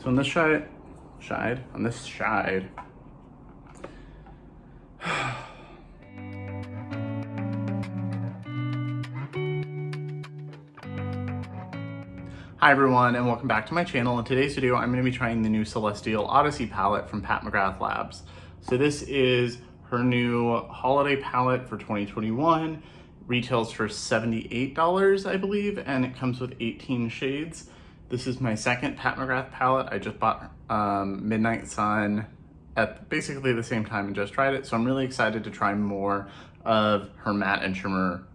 So on this side, on this side, hi everyone, and welcome back to my channel. In today's video, I'm going to be trying the new Celestial Odyssey palette from Pat McGrath Labs. So this is her new holiday palette for 2021. Retails for $78, I believe, and it comes with 18 shades. This is my second Pat McGrath palette. I just bought Midnight Sun at basically the same time and just tried it. So I'm really excited to try more of her matte and shimmer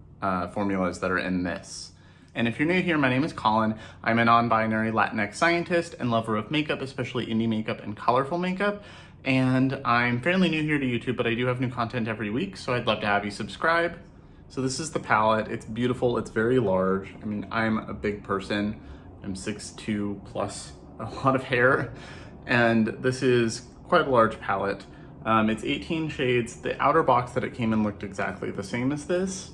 formulas that are in this. And if you're new here, my name is Colin. I'm a non-binary Latinx scientist and lover of makeup, especially indie makeup and colorful makeup. And I'm fairly new here to YouTube, but I do have new content every week, so I'd love to have you subscribe. So this is the palette. It's beautiful. It's very large. I mean, I'm a big person. I'm 6'2", plus a lot of hair. And this is quite a large palette. It's 18 shades. The outer box that it came in looked exactly the same as this.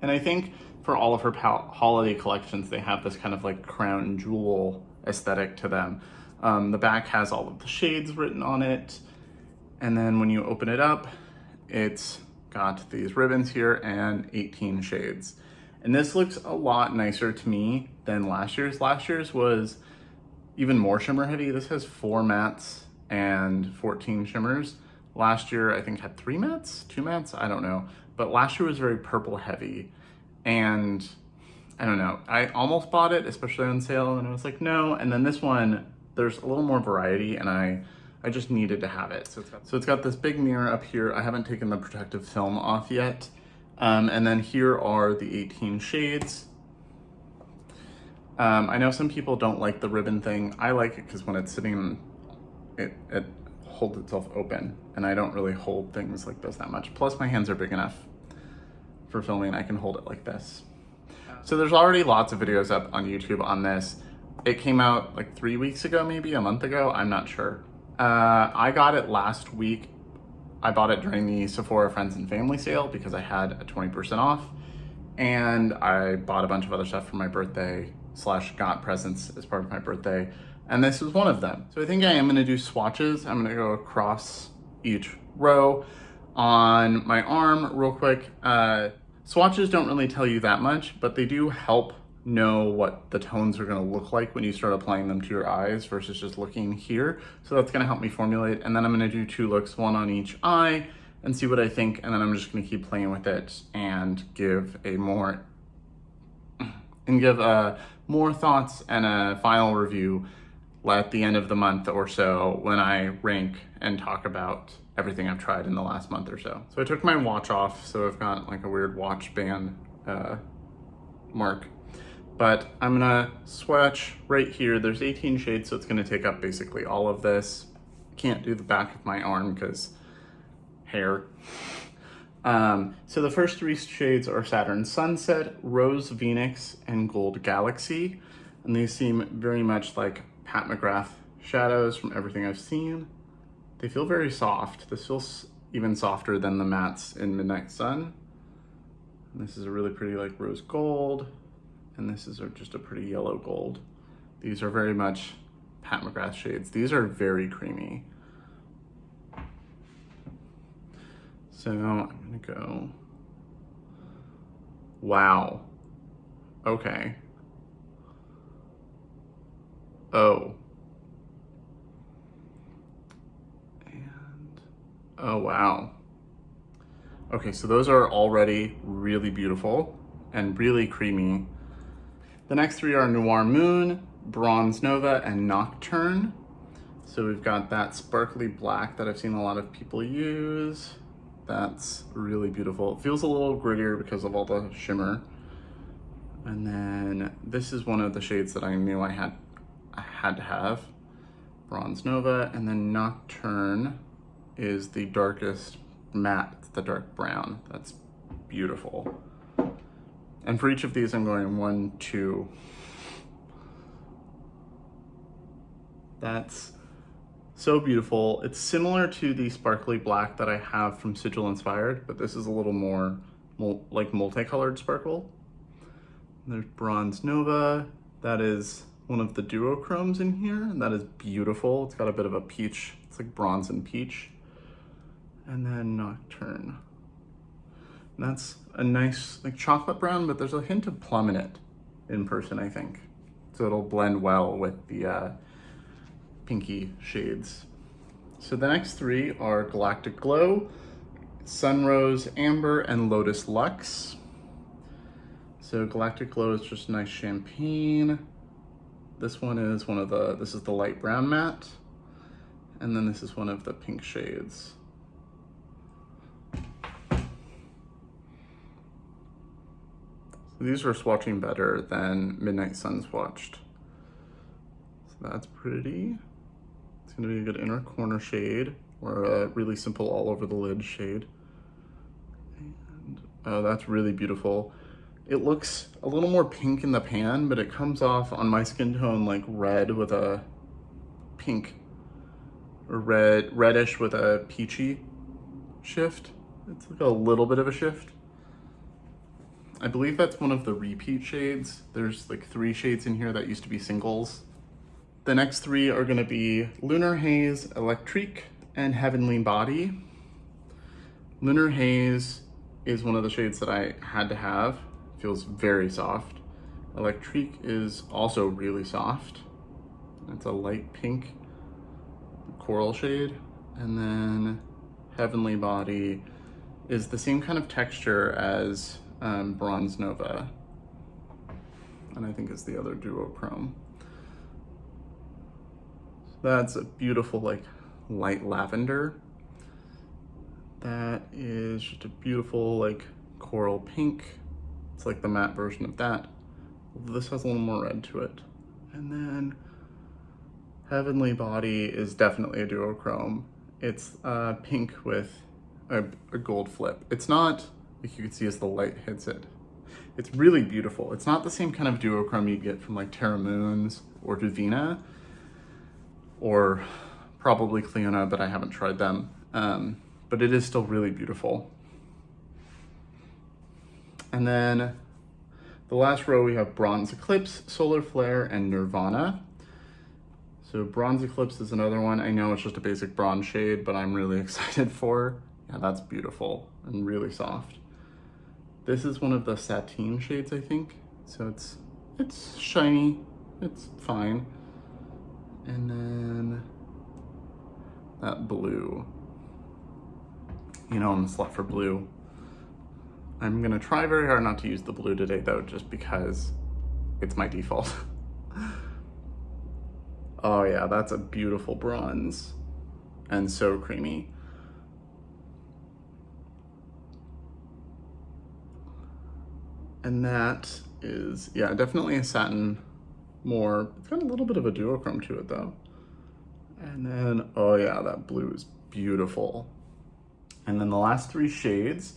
And I think for all of her holiday collections, they have this kind of like crown jewel aesthetic to them. The back has all of the shades written on it. And then when you open it up, it's got these ribbons here and 18 shades. And this looks a lot nicer to me than last year's. Last year's was even more shimmer heavy. This has 4 mattes and 14 shimmers. Last year, I think had 3 mattes, 2 mattes, I don't know. But last year was very purple heavy. And I don't know, I almost bought it, especially on sale, and I was like, no. And then this one, there's a little more variety, and I just needed to have it. So it's got this big mirror up here. I haven't taken the protective film off yet. And then here are the 18 shades. I know some people don't like the ribbon thing. I like it because when it's sitting, it holds itself open, and I don't really hold things like this that much. Plus my hands are big enough for filming. I can hold it like this. So there's already lots of videos up on YouTube on this. It came out like 3 weeks ago, maybe a month ago, I'm not sure. I got it last week. I bought it during the Sephora Friends and Family sale because I had a 20% off, and I bought a bunch of other stuff for my birthday / got presents as part of my birthday, and this was one of them. So I think I am gonna do swatches. I'm gonna go across each row. On my arm real quick, swatches don't really tell you that much, but they do help know what the tones are going to look like when you start applying them to your eyes versus just looking here. So that's going to help me formulate. And then I'm going to do 2 looks, 1 on each eye, and see what I think. And then I'm just going to keep playing with it and give more thoughts and a final review at the end of the month or so when I rank and talk about everything I've tried in the last month or so. So I took my watch off, so I've got like a weird watch band mark. But I'm gonna swatch right here. There's 18 shades, so it's gonna take up basically all of this. Can't do the back of my arm because hair. So the first 3 shades are Saturn Sunset, Rose Phoenix, and Gold Galaxy. And these seem very much like Pat McGrath shadows from everything I've seen. They feel very soft. This feels even softer than the mattes in Midnight Sun. And this is a really pretty like rose gold. And this is just a pretty yellow gold. These are very much Pat McGrath shades. These are very creamy. So I'm gonna go, wow. Okay. Oh. Oh, wow. Okay, so those are already really beautiful and really creamy. The next 3 are Noir Moon, Bronze Nova, and Nocturne. So we've got that sparkly black that I've seen a lot of people use. That's really beautiful. It feels a little grittier because of all the shimmer. And then this is one of the shades that I knew I had to have. Bronze Nova, and then Nocturne is the darkest matte. It's the dark brown. That's beautiful. And for each of these, I'm going 1, 2. That's so beautiful. It's similar to the sparkly black that I have from Sigil Inspired, but this is a little more like multicolored sparkle. There's Bronze Nova. That is one of the duochromes in here, and that is beautiful. It's got a bit of a peach, it's like bronze and peach. And then Nocturne. And that's a nice like chocolate brown, but there's a hint of plum in it in person, I think. So it'll blend well with the pinky shades. So the next three are Galactic Glow, Sunrose Amber, and Lotus Luxe. So Galactic Glow is just nice champagne. This one is this is the light brown matte. And then this is one of the pink shades. So these are swatching better than Midnight Sun swatched. So that's pretty. It's gonna be a good inner corner shade or a really simple all over the lid shade. And oh, that's really beautiful. It looks a little more pink in the pan, but it comes off on my skin tone like red with a pink, or reddish with a peachy shift. It's like a little bit of a shift. I believe that's one of the repeat shades. There's like 3 shades in here that used to be singles. The next 3 are gonna be Lunar Haze, Electrique, and Heavenly Body. Lunar Haze is one of the shades that I had to have. Feels very soft. Electrique is also really soft. It's a light pink coral shade. And then Heavenly Body is the same kind of texture as Bronze Nova. And I think is the other duochrome. So that's a beautiful like light lavender. That is just a beautiful like coral pink. It's like the matte version of that. This has a little more red to it. And then Heavenly Body is definitely a duochrome. It's pink with a gold flip. It's not, like you can see as the light hits it. It's really beautiful. It's not the same kind of duochrome you get from like Terra Moons or Divina, or probably Cleona, but I haven't tried them. But it is still really beautiful. And then the last row we have Bronze Eclipse, Solar Flare, and Nirvana. So Bronze Eclipse is another one. I know it's just a basic bronze shade, but I'm really excited for. Yeah, that's beautiful and really soft. This is one of the sateen shades, I think. So it's shiny, it's fine. And then that blue. You know, I'm a slut for blue. I'm gonna try very hard not to use the blue today though, just because it's my default. Oh yeah, that's a beautiful bronze and so creamy. And that is, yeah, definitely a satin more. It's got a little bit of a duochrome to it though. And then, oh yeah, that blue is beautiful. And then the last 3 shades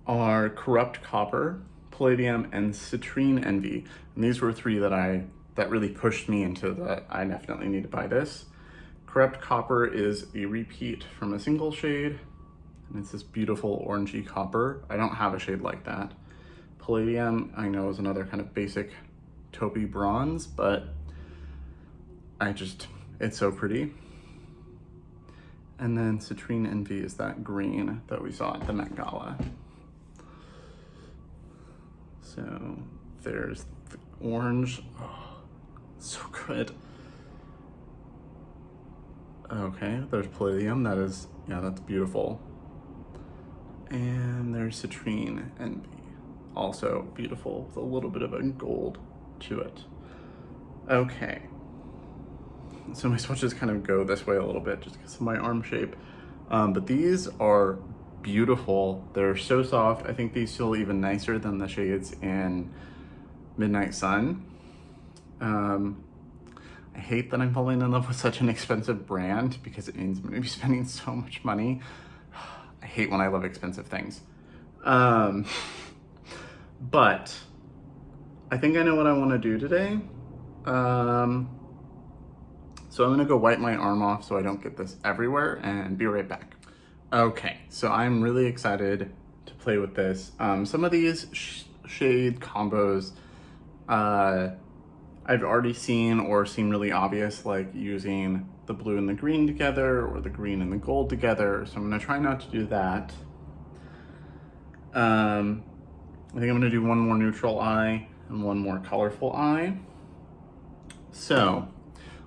are Corrupt Copper, Palladium, and Citrine Envy. And these were 3 that really pushed me into that I definitely need to buy this. Corrupt Copper is a repeat from a single shade, and it's this beautiful orangey copper. I don't have a shade like that. Palladium, I know, is another kind of basic taupey bronze, but it's so pretty. And then Citrine Envy is that green that we saw at the Met Gala. So there's the orange. Oh, so good. Okay, there's Palladium. That is, yeah, that's beautiful. And there's Citrine Envy. Also beautiful with a little bit of a gold to it. Okay. So my swatches kind of go this way a little bit just because of my arm shape. But these are beautiful. They're so soft. I think these feel even nicer than the shades in Midnight Sun. I hate that I'm falling in love with such an expensive brand because it means I'm gonna be spending so much money. I hate when I love expensive things. But I think I know what I wanna do today. So I'm gonna go wipe my arm off so I don't get this everywhere and be right back. Okay, so I'm really excited to play with this. Some of these shade combos, I've already seen or seen really obvious, like using the blue and the green together or the green and the gold together. So I'm gonna try not to do that. I think I'm gonna do one more neutral eye and one more colorful eye. So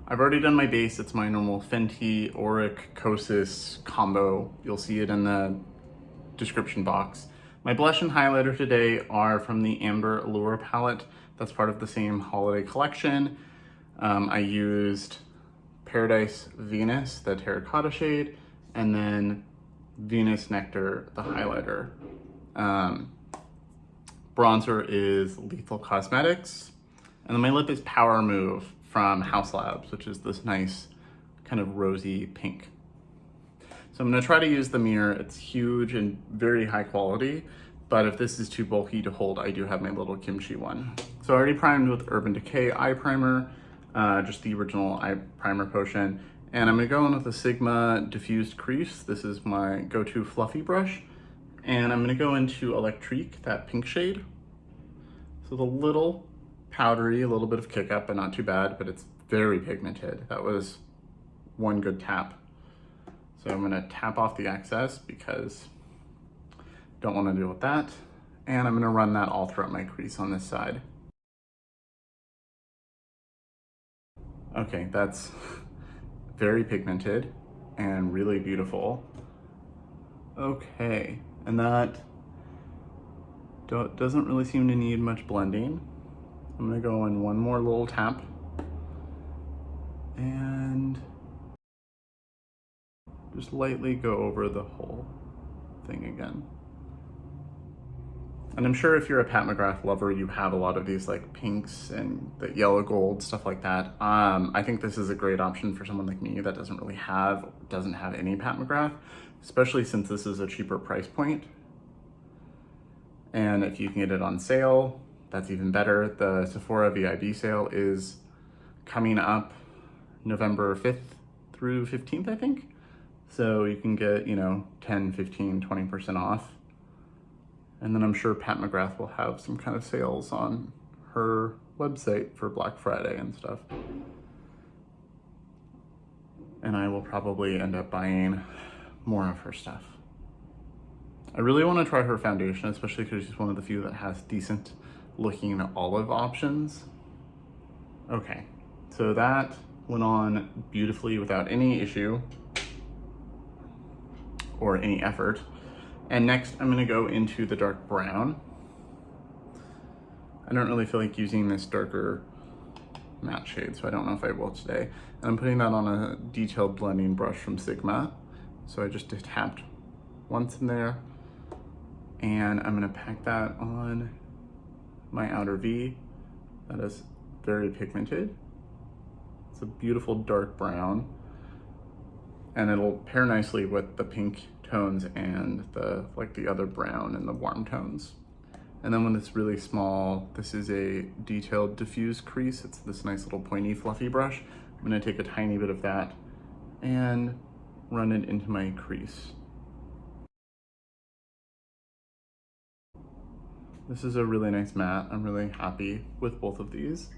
I've already done my base. It's my normal Fenty Auric Kosas combo. You'll see it in the description box. My blush and highlighter today are from the Amber Allure palette. That's part of the same holiday collection. I used Paradise Venus, the terracotta shade, and then Venus Nectar, the highlighter. Bronzer is Lethal Cosmetics. And then my lip is Power Move from Haus Labs, which is this nice kind of rosy pink. So I'm gonna try to use the mirror. It's huge and very high quality, but if this is too bulky to hold, I do have my little kimchi one. So I already primed with Urban Decay eye primer, just the original eye primer potion. And I'm gonna go in with a Sigma diffused crease. This is my go-to fluffy brush. And I'm gonna go into Electrique, that pink shade. So it's a little powdery, a little bit of kick up, but not too bad, but it's very pigmented. That was one good tap. So I'm gonna tap off the excess because don't wanna deal with that. And I'm gonna run that all throughout my crease on this side. Okay, that's very pigmented and really beautiful. Okay, and that doesn't really seem to need much blending. I'm gonna go in one more little tap and just lightly go over the whole thing again. And I'm sure if you're a Pat McGrath lover, you have a lot of these like pinks and the yellow gold, stuff like that. I think this is a great option for someone like me that doesn't have any Pat McGrath, especially since this is a cheaper price point. And if you can get it on sale, that's even better. The Sephora VIB sale is coming up November 5th through 15th, I think. So you can get, 10, 15, 20% off. And then I'm sure Pat McGrath will have some kind of sales on her website for Black Friday and stuff. And I will probably end up buying more of her stuff. I really want to try her foundation, especially because she's one of the few that has decent looking olive options. Okay, so that went on beautifully without any issue or any effort. And next I'm gonna go into the dark brown. I don't really feel like using this darker matte shade, so I don't know if I will today. And I'm putting that on a detailed blending brush from Sigma. So I just tapped once in there, and I'm gonna pack that on my outer V. That is very pigmented. It's a beautiful dark brown, and it'll pair nicely with the pink tones and the other brown and the warm tones. And then when it's really small, this is a detailed diffuse crease. It's this nice little pointy fluffy brush. I'm gonna take a tiny bit of that and run it into my crease. This is a really nice matte. I'm really happy with both of these.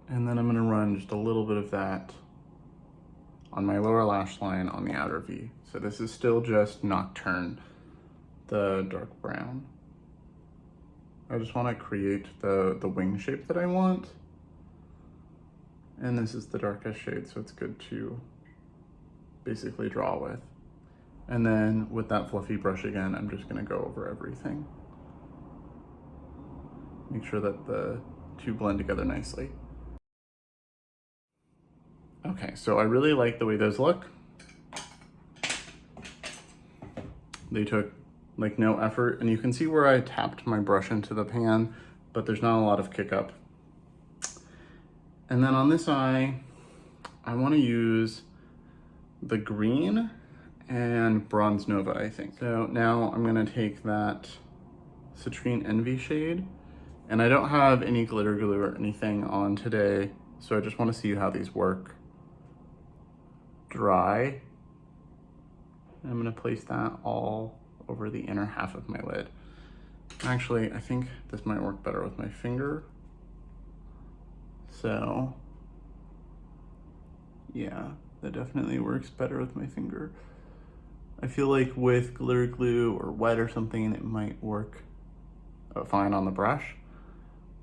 And then I'm gonna run just a little bit of that on my lower lash line on the outer V. So this is still just Nocturne, the dark brown. I just wanna create the wing shape that I want. And this is the darkest shade, so it's good to basically draw with. And then with that fluffy brush again, I'm just gonna go over everything. Make sure that the two blend together nicely. Okay, so I really like the way those look. They took like no effort, and you can see where I tapped my brush into the pan, but there's not a lot of kick up. And then on this eye, I wanna use the green and Bronze Nova, I think. So now I'm gonna take that Citrine Envy shade, and I don't have any glitter glue or anything on today, so I just wanna see how these work dry. I'm gonna place that all over the inner half of my lid. Actually, I think this might work better with my finger. So, yeah, that definitely works better with my finger. I feel like with glitter glue or wet or something, it might work fine on the brush.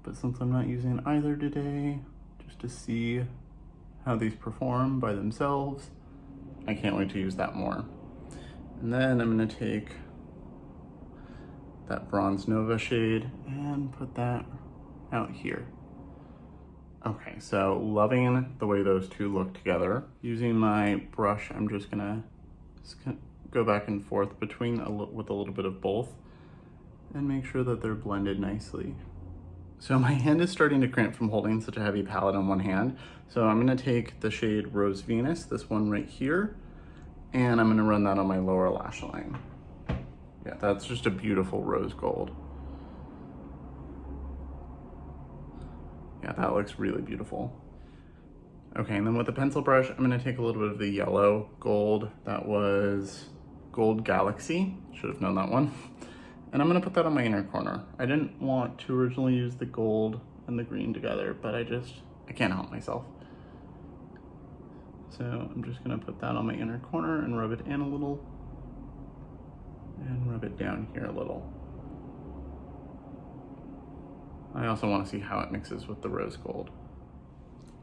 But since I'm not using either today, just to see how these perform by themselves, I can't wait to use that more. And then I'm gonna take that Bronze Nova shade and put that out here. Okay, so loving the way those two look together. Using my brush, I'm just gonna go back and forth between with a little bit of both and make sure that they're blended nicely. So my hand is starting to cramp from holding such a heavy palette on one hand. So I'm gonna take the shade Rose Venus, this one right here, and I'm gonna run that on my lower lash line. Yeah, that's just a beautiful rose gold. Yeah, that looks really beautiful. Okay, and then with the pencil brush, I'm gonna take a little bit of the yellow gold. That was Gold Galaxy, should have known that one. And I'm gonna put that on my inner corner. I didn't want to originally use the gold and the green together, but I can't help myself. So I'm just gonna put that on my inner corner and rub it in a little and rub it down here a little. I also wanna see how it mixes with the rose gold.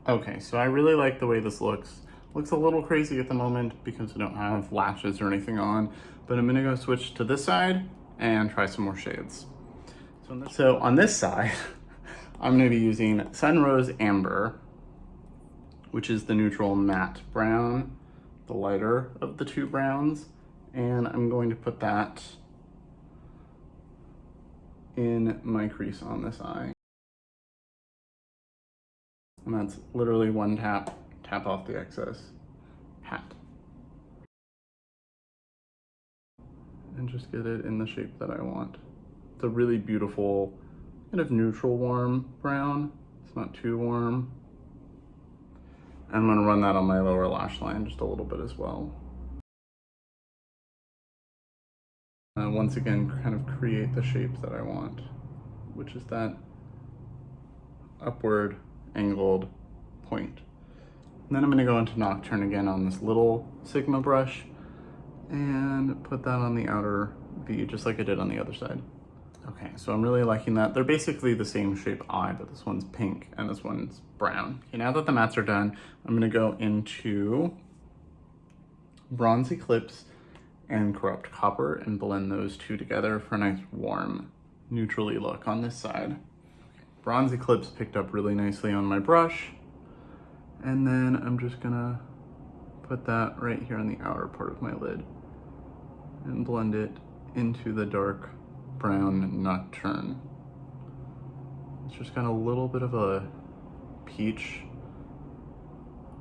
Okay, so I really like the way this looks. Looks a little crazy at the moment because I don't have lashes or anything on, but I'm gonna go switch to this side and try some more shades. So on this side, I'm gonna be using Sunrose Amber, which is the neutral matte brown, the lighter of the two browns, and I'm going to put that in my crease on this eye. And that's literally one tap off the excess, pat. And just get it in the shape that I want. It's a really beautiful, kind of neutral warm brown. It's not too warm. And I'm gonna run that on my lower lash line just a little bit as well. Once again, kind of create the shape that I want, which is that upward angled point. And then I'm gonna go into Nocturne again on this little Sigma brush and put that on the outer V, just like I did on the other side. Okay, so I'm really liking that. They're basically the same shape eye, but this one's pink and this one's brown. Okay, now that the mattes are done, I'm gonna go into Bronze Eclipse and Corrupt Copper and blend those two together for a nice warm, neutrally look on this side. Okay. Bronze Eclipse picked up really nicely on my brush, and then I'm just gonna put that right here on the outer part of my lid and blend it into the dark brown Nocturne. It's just got a little bit of a peach,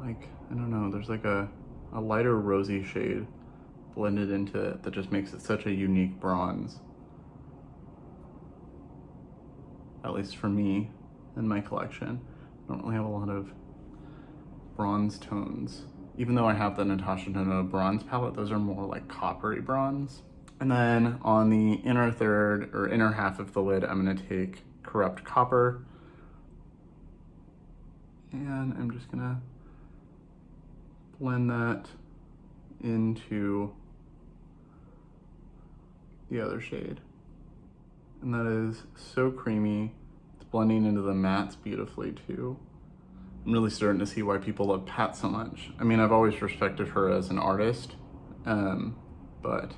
like, I don't know, there's like a lighter rosy shade blended into it that just makes it such a unique bronze. At least for me in my collection. I don't really have a lot of bronze tones. Even though I have the Natasha Denona bronze palette, those are more like coppery bronze. And then on the inner third or inner half of the lid, I'm gonna take Corrupt Copper. And I'm just gonna blend that into the other shade. And that is so creamy. It's blending into the mattes beautifully too. I'm really starting to see why people love Pat so much. I mean, I've always respected her as an artist, but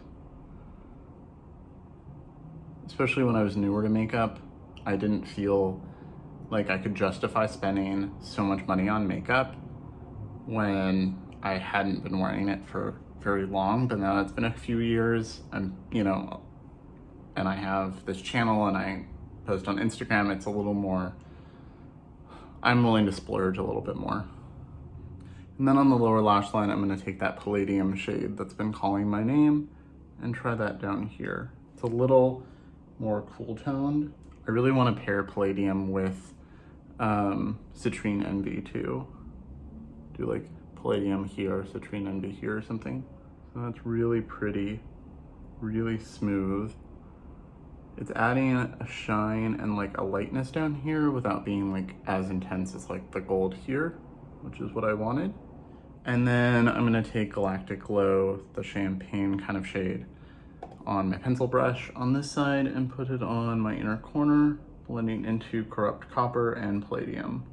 especially when I was newer to makeup, I didn't feel like I could justify spending so much money on makeup when I hadn't been wearing it for very long. But now it's been a few years, and I have this channel and I post on Instagram. It's a little more, I'm willing to splurge a little bit more. And then on the lower lash line, I'm gonna take that Palladium shade that's been calling my name and try that down here. It's a little more cool toned. I really wanna pair Palladium with Citrine Envy too. Do like Palladium here, Citrine Envy here or something. So that's really pretty, really smooth. It's adding a shine and like a lightness down here without being like as intense as like the gold here, which is what I wanted. And then I'm gonna take Galactic Glow, the champagne kind of shade, on my pencil brush on this side and put it on my inner corner, blending into Corrupt Copper and Palladium.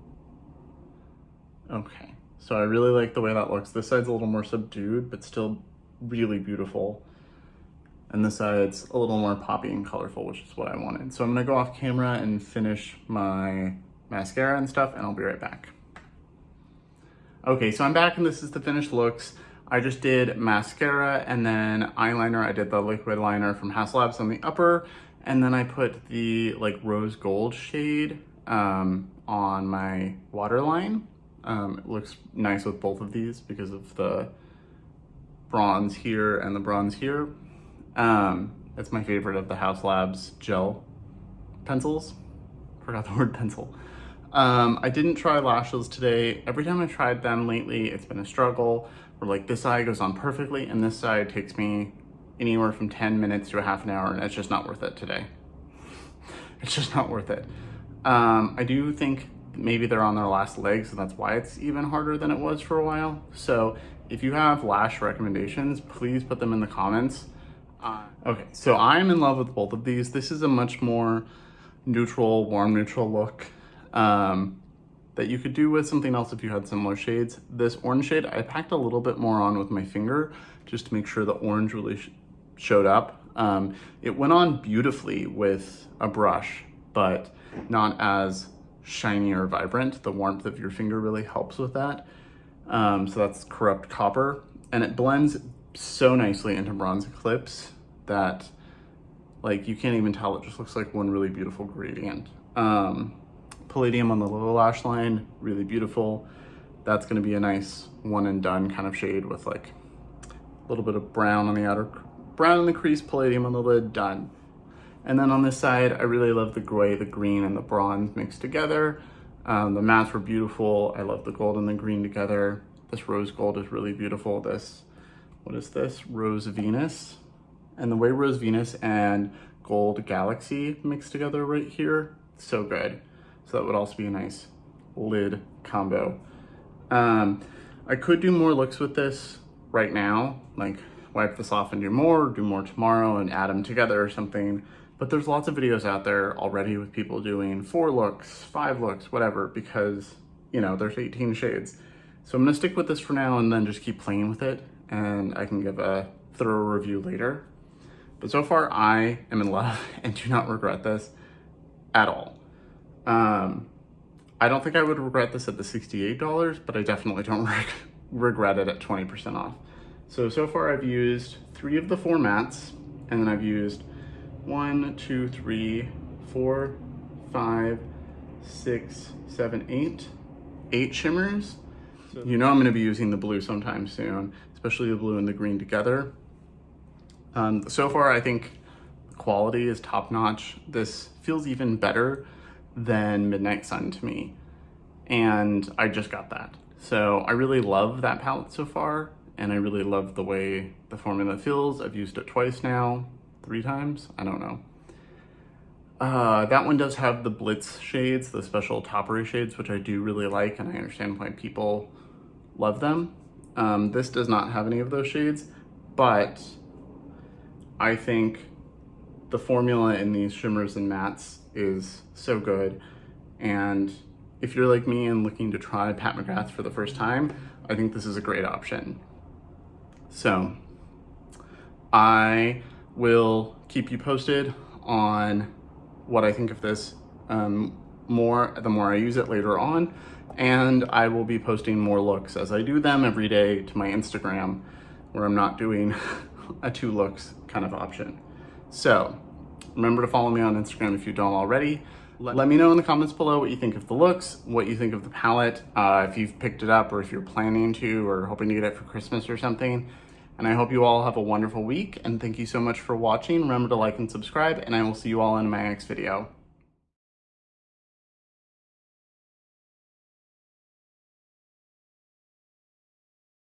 Okay, so I really like the way that looks. This side's a little more subdued, but still really beautiful. And this side's a little more poppy and colorful, which is what I wanted. So I'm gonna go off camera and finish my mascara and stuff, and I'll be right back. Okay, so I'm back and this is the finished looks. I just did mascara and then eyeliner. I did the liquid liner from Haus Labs on the upper, and then I put the like rose gold shade on my waterline. It looks nice with both of these because of the bronze here and the bronze here. It's my favorite of the Haus Labs gel pencils. Forgot the word pencil. I didn't try lashes today. Every time I've tried them lately, it's been a struggle. Where like this side goes on perfectly and this side takes me anywhere from 10 minutes to a half an hour, and it's just not worth it today. It's just not worth it. I do think maybe they're on their last legs, so that's why it's even harder than it was for a while. So if you have lash recommendations, please put them in the comments. Okay, so I'm in love with both of these. This is a much more neutral, warm neutral look that you could do with something else if you had similar shades. This orange shade, I packed a little bit more on with my finger just to make sure the orange really showed up. It went on beautifully with a brush, but not as shiny or vibrant. The warmth of your finger really helps with that. So that's Corrupt Copper, and it blends so nicely into Bronze Eclipse that like you can't even tell. It just looks like one really beautiful gradient. Palladium on the lower lash line, really beautiful. That's gonna be a nice one and done kind of shade with like a little bit of brown on the outer, brown in the crease, palladium on the lid, done. And then on this side, I really love the gray, the green, and the bronze mixed together. The mattes were beautiful. I love the gold and the green together. This rose gold is really beautiful. This, what is this? Rose Venus. And the way Rose Venus and Gold Galaxy mixed together right here, so good. So that would also be a nice lid combo. I could do more looks with this right now, like wipe this off and do more tomorrow and add them together or something. But there's lots of videos out there already with people doing 4 looks, 5 looks, whatever, because, you know, there's 18 shades. So I'm gonna stick with this for now and then just keep playing with it, and I can give a thorough review later. But so far I am in love and do not regret this at all. I don't think I would regret this at the $68, but I definitely don't regret it at 20% off. So far I've used 3 of the 4 mattes, and then I've used 1, 2, 3, 4, 5, 6, 7, 8 shimmers. So you know I'm gonna be using the blue sometime soon, especially the blue and the green together. So far I think the quality is top notch. This feels even better than Midnight Sun to me, and I just got that. So I really love that palette so far, and I really love the way the formula feels. I've used it twice now, 3 times, I don't know. That one does have the Blitz shades, the special toppery shades, which I do really like, and I understand why people love them. This does not have any of those shades, but I think the formula in these shimmers and mattes is so good. And if you're like me and looking to try Pat McGrath for the first time, I think this is a great option. So I will keep you posted on what I think of this the more I use it later on, and I will be posting more looks as I do them every day to my Instagram, where I'm not doing a 2 looks kind of option. So remember to follow me on Instagram if you don't already. Let me know in the comments below what you think of the looks, what you think of the palette, if you've picked it up or if you're planning to or hoping to get it for Christmas or something. And I hope you all have a wonderful week, and thank you so much for watching. Remember to like and subscribe, and I will see you all in my next video.